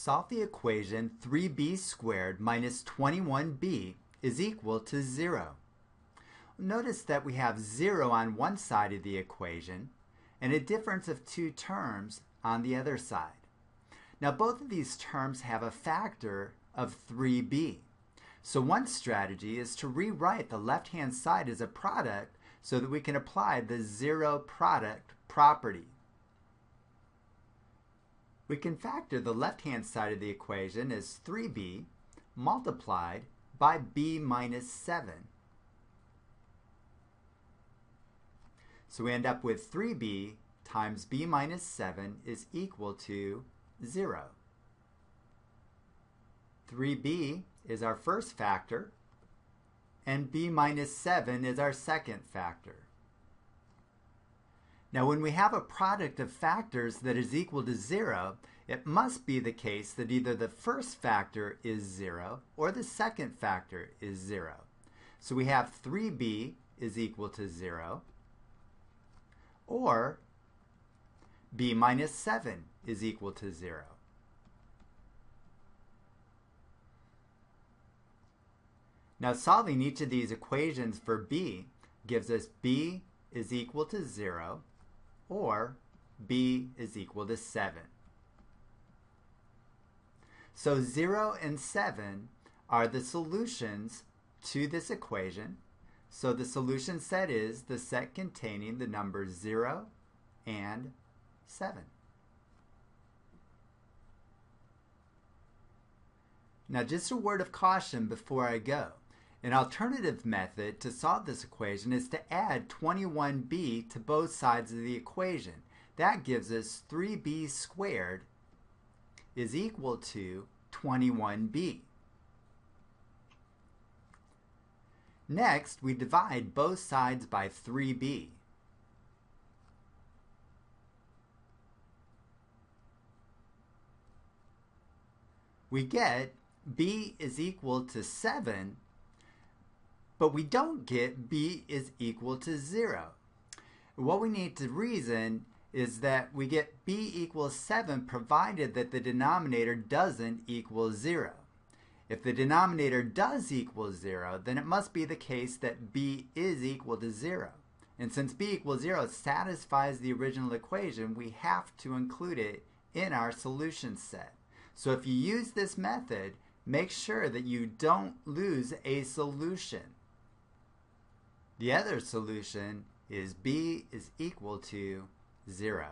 Solve the equation 3b squared minus 21b is equal to 0. Notice that we have 0 on one side of the equation and a difference of two terms on the other side. Now both of these terms have a factor of 3b. So one strategy is to rewrite the left-hand side as a product so that we can apply the zero product property. We can factor the left-hand side of the equation as 3b multiplied by b minus 7. So we end up with 3b times b minus 7 is equal to 0. 3b is our first factor, and b minus 7 is our second factor. Now when we have a product of factors that is equal to 0, it must be the case that either the first factor is 0 or the second factor is 0. So we have 3b is equal to 0, or b minus 7 is equal to 0. Now solving each of these equations for b gives us b is equal to 0 or b is equal to 7. So 0 and 7 are the solutions to this equation. So the solution set is the set containing the numbers 0 and 7. Now just a word of caution before I go. An alternative method to solve this equation is to add 21b to both sides of the equation. That gives us 3b squared is equal to 21b. Next, we divide both sides by 3b. We get b is equal to 7, but we don't get b is equal to 0. What we need to reason is that we get b equals 7 provided that the denominator doesn't equal 0. If the denominator does equal 0, then it must be the case that b is equal to 0. And since b equals 0 satisfies the original equation, we have to include it in our solution set. So if you use this method, make sure that you don't lose a solution. The other solution is b is equal to 0.